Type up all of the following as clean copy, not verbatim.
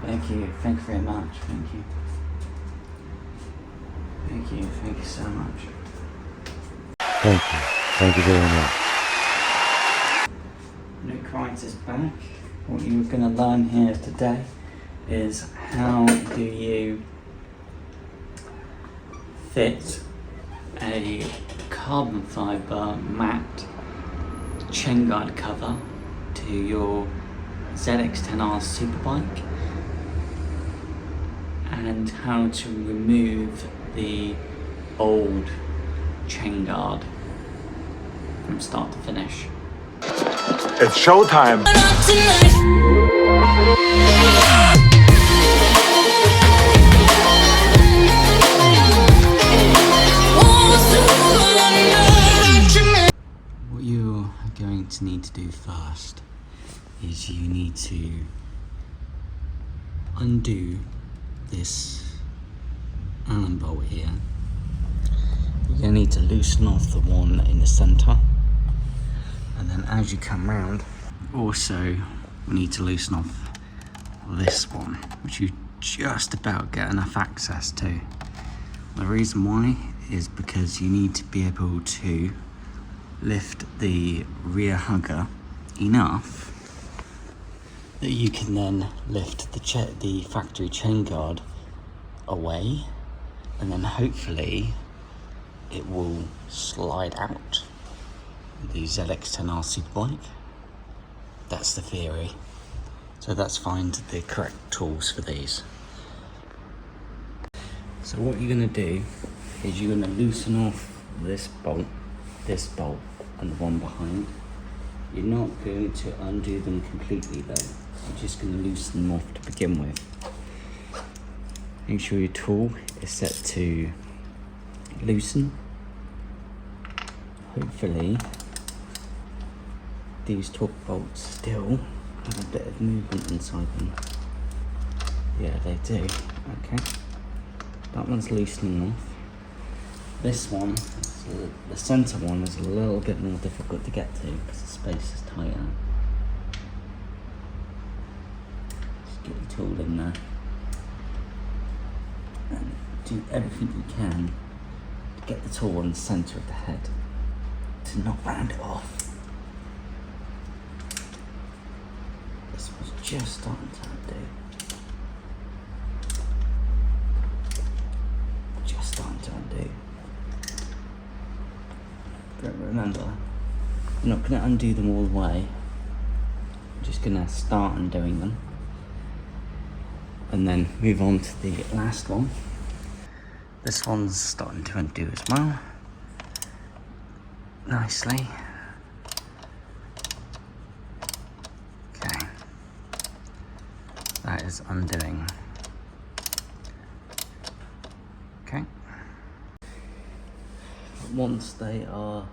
Thank you very much, thank you. Thank you so much. Thank you very much. New Christ is back. What you're going to learn here today is how do you fit a carbon fibre matte chain guard cover to your ZX10R SuperBike, and how to remove the old chain guard from start to finish. It's showtime. What you're going to need to do first is you need to undo this Allen bolt here. You're going to need to loosen off the one in the centre, and then as you come round, also we need to loosen off this one, which you just about get enough access to. The reason why is because you need to be able to lift the rear hugger enough that you can then lift the factory chain guard away, and then hopefully it will slide out the ZX10R SuperBike. That's the theory. So let's find the correct tools for these. So what you're going to do is you're going to loosen off this bolt, and the one behind. You're not going to undo them completely though. You're just going to loosen them off to begin with. Make sure your tool is set to loosen. Hopefully these torque bolts still have a bit of movement inside them. Yeah, they do. Okay. That one's loosening off. This one, the centre one, is a little bit more difficult to get to because the space is tighter. Just get your tool in there and do everything you can to get the tool on the centre of the head to not round it off. This one's just starting to undo. Just starting to undo. But remember, you're not going to undo them all the way. You're just going to start undoing them and then move on to the last one. This one's starting to undo as well, nicely. Okay, that is undoing. Okay. Once they are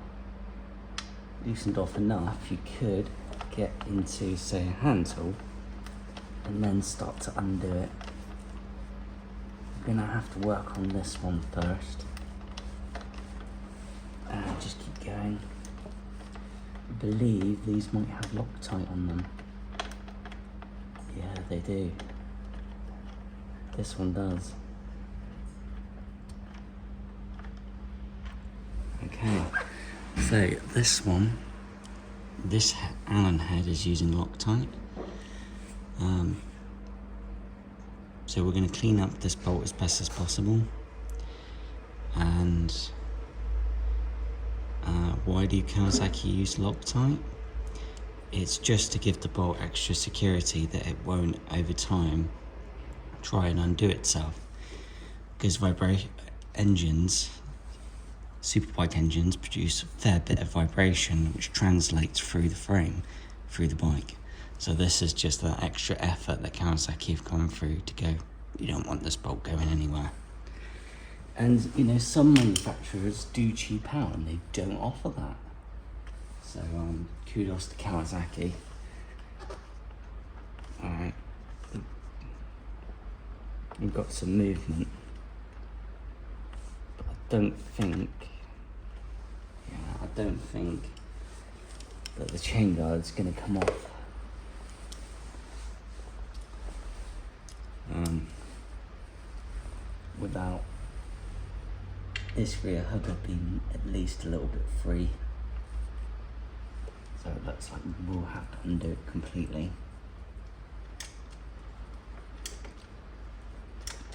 loosened off enough, you could get into, say, a hand tool and then start to undo it. You're gonna have to work on this one first. And just keep going. I believe these might have Loctite on them. Yeah, they do. This one does. Okay, so this one, this Allen head is using Loctite. So we're going to clean up this bolt as best as possible. And why do Kawasaki use Loctite? It's just to give the bolt extra security that it won't over time try and undo itself. Because engines, Superbike engines, produce a fair bit of vibration which translates through the frame, through the bike. So this is just that extra effort that Kawasaki have gone through to go, you don't want this bolt going anywhere. And you know, some manufacturers do cheap out and they don't offer that. So kudos to Kawasaki. Alright. We've got some movement. But I don't think that the chain guard's gonna come off. without this rear hugger being at least a little bit free. So it looks like we'll have to undo it completely.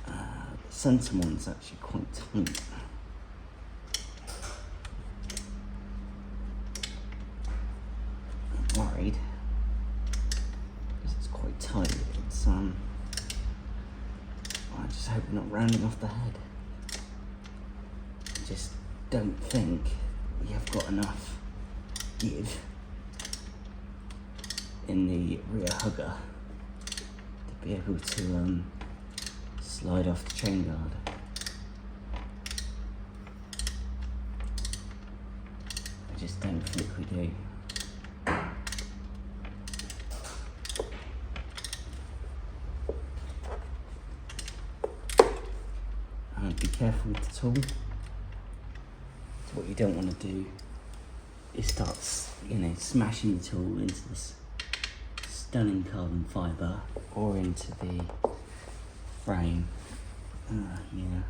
The centre one's actually quite tight. I'm worried because it's quite tight. It's I just hope we're not rounding off the head. I just don't think we have got enough give in the rear hugger to be able to slide off the chain guard. I just don't think we do. Be careful with the tool. So what you don't want to do is start, smashing the tool into this stunning carbon fibre or into the frame. Yeah,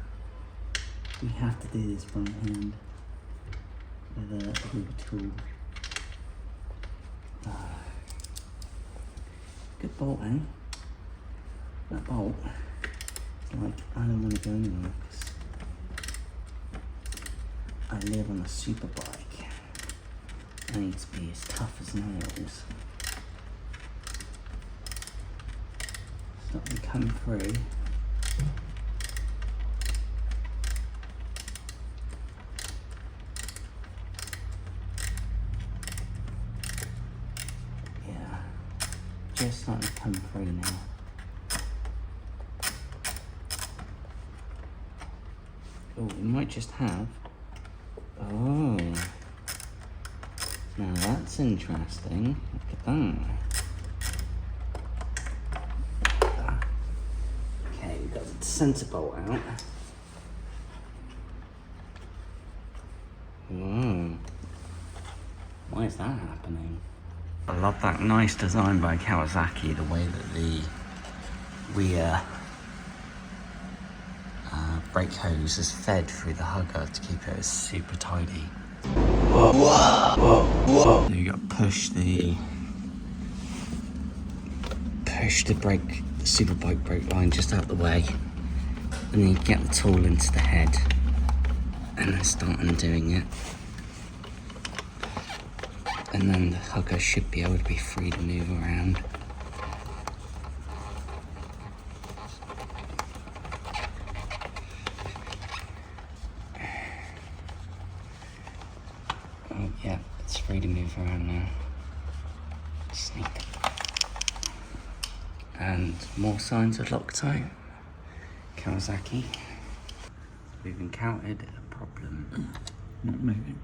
we have to do this by hand with a big tool. Good bolt, eh? That bolt. Like, I don't want to go anywhere because I live on a superbike. I need to be as tough as nails. It's not going to come through. Yeah, just starting to come through now. Oh, we might just have. Oh, now that's interesting. Look at that. Okay, we've got the centre bolt out. Whoa. Why is that happening? I love that nice design by Kawasaki, the way that the rear brake hose is fed through the hugger to keep it super tidy. Whoa, whoa, whoa. So you got to push the superbike brake line just out the way, and then you get the tool into the head and then start undoing it. And then the hugger should be able to be free to move around. Oh yeah, it's free to move around now. Sneak. And more signs of Loctite. Kawasaki. We've encountered a problem. Not moving.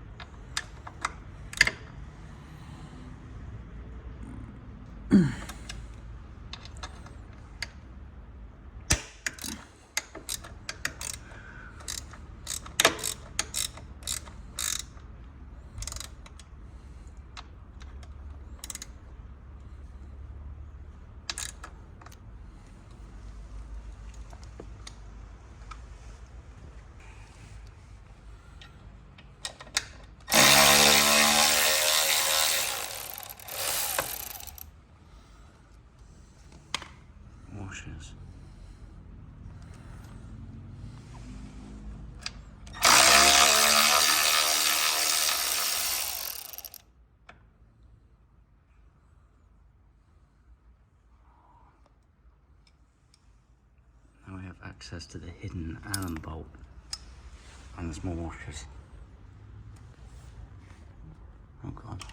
Washers. Now we have access to the hidden Allen bolt, and there's more washers. Oh god.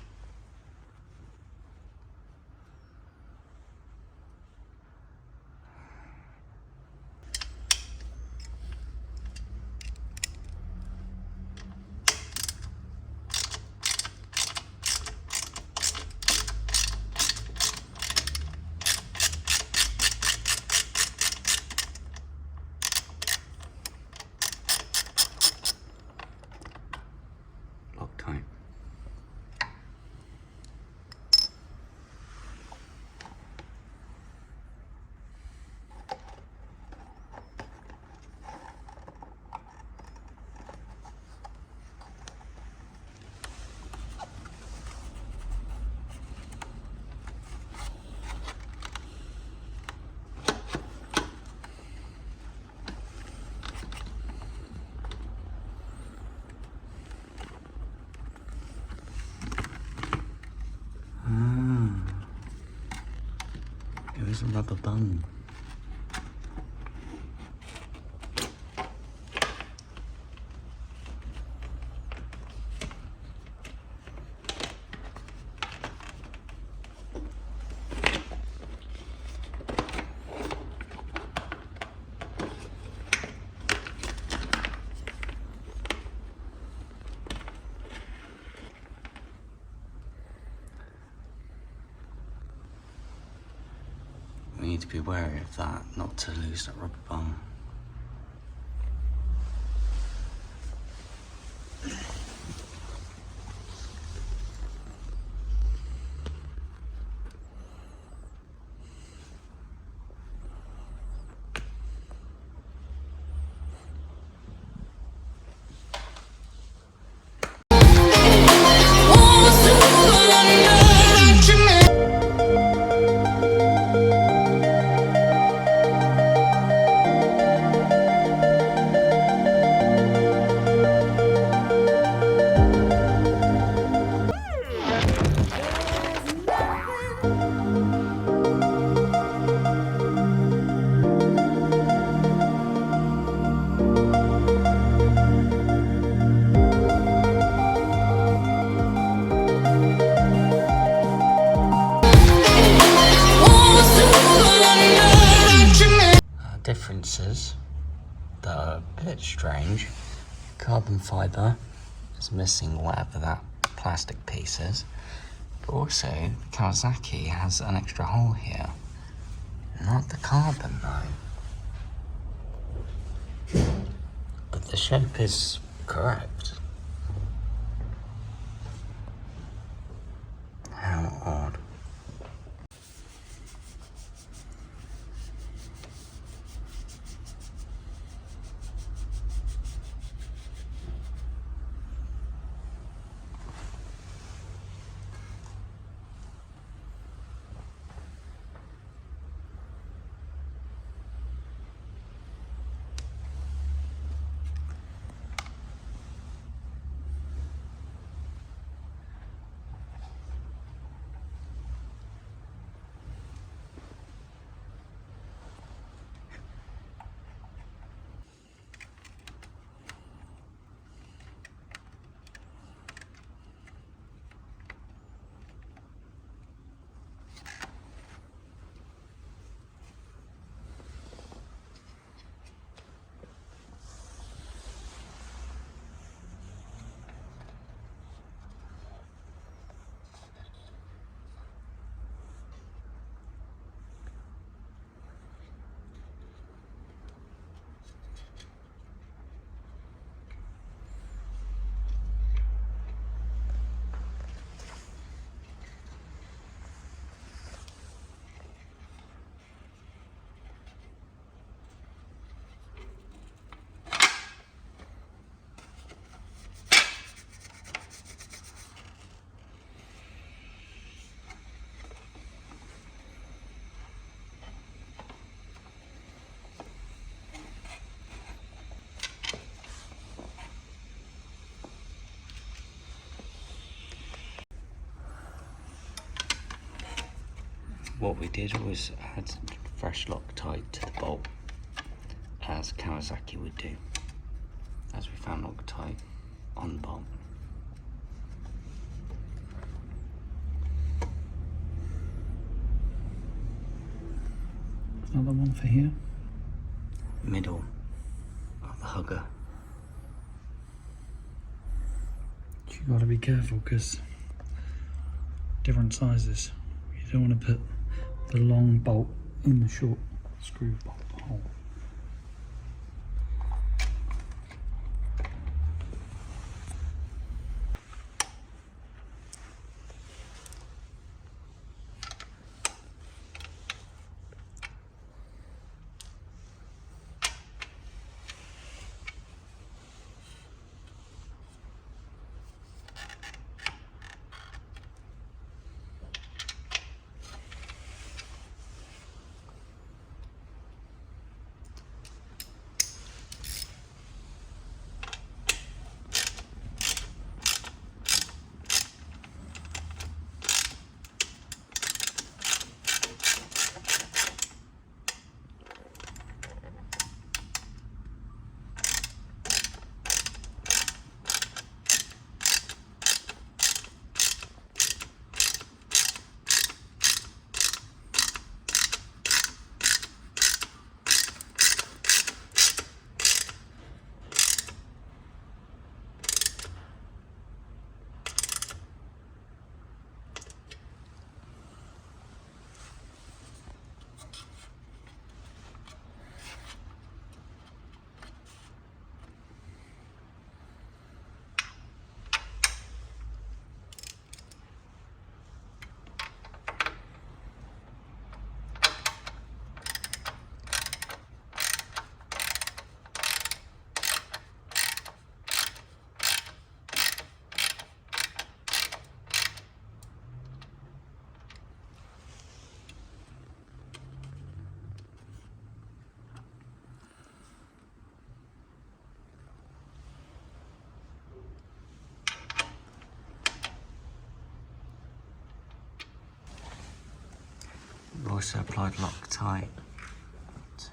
use a rubber bung. We need to be wary of that, not to lose that rubber bung. Differences that are a bit strange. Carbon fibre is missing whatever that plastic piece is, but also Kawasaki has an extra hole here. Not the carbon though, but the shape is correct. How odd. What we did was add fresh Loctite to the bolt, as Kawasaki would do, as we found Loctite on the bolt. Another one for here. Middle of the hugger. You got to be careful because different sizes. You don't want to put the long bolt in the short screw bolt hole. also applied Loctite to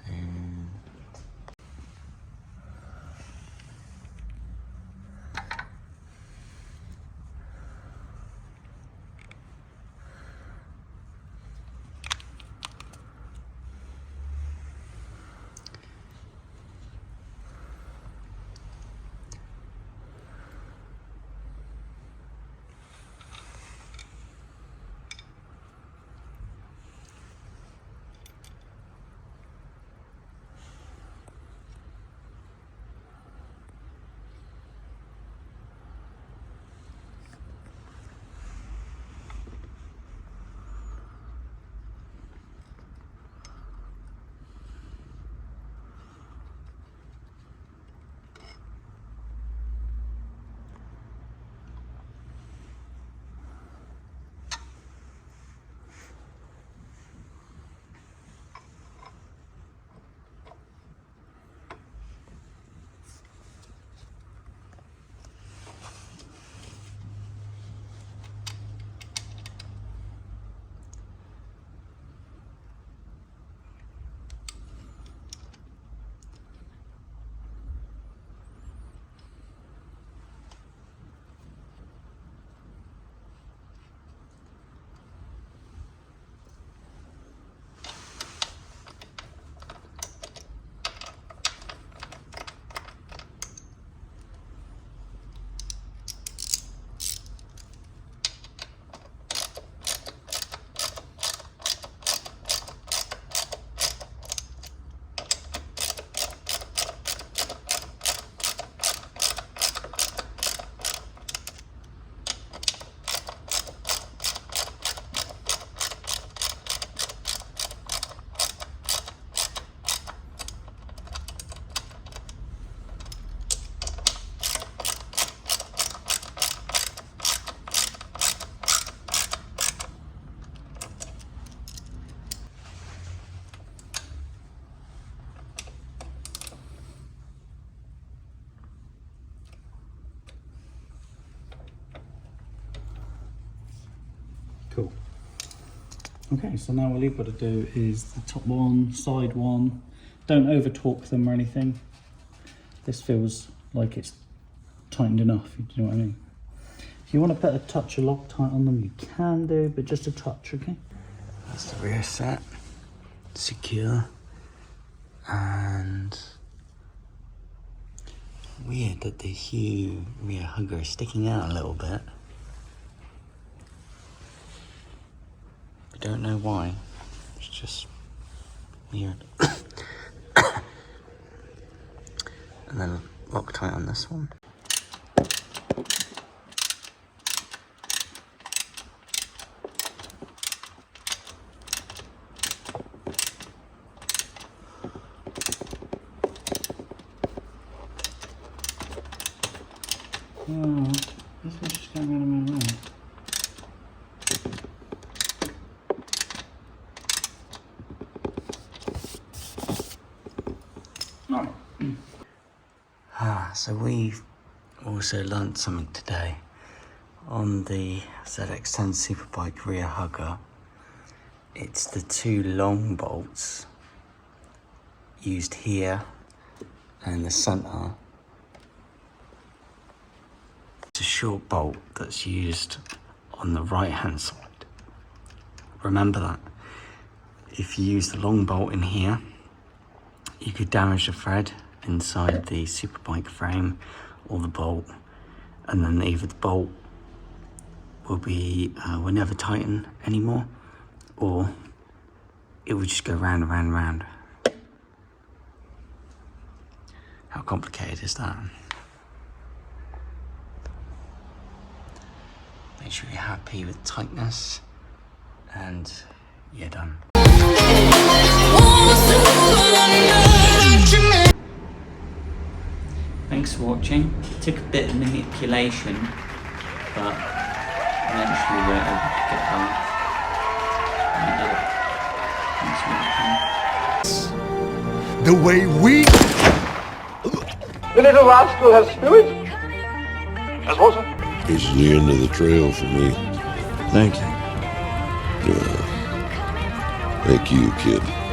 Cool. Okay, so now all you've got to do is the top one, side one. Don't over torque them or anything. This feels like it's tightened enough, do you know what I mean? If you want to put a touch of Loctite on them, you can do, but just a touch, okay? that's the rear set, secure, and weird that the Hue rear hugger is sticking out a little bit. We don't know why, it's just weird. And then Loctite on this one. Oh, this one's just going round and round. So we've also learnt something today. On the ZX10 SuperBike rear hugger, it's the two long bolts used here and in the centre. It's a short bolt that's used on the right hand side. Remember that. If you use the long bolt in here, you could damage the thread inside the SuperBike frame or the bolt, and then either the bolt will never tighten anymore, or it will just go round and round and round. How complicated is that? Make sure you're happy with tightness, and you're done. Thanks for watching. It took a bit of manipulation, but eventually we were able to get done. And we did it. Thanks for watching. The way we... The little rascal has spirit. As water. This is the end of the trail for me. Thank you. Thank you, kid.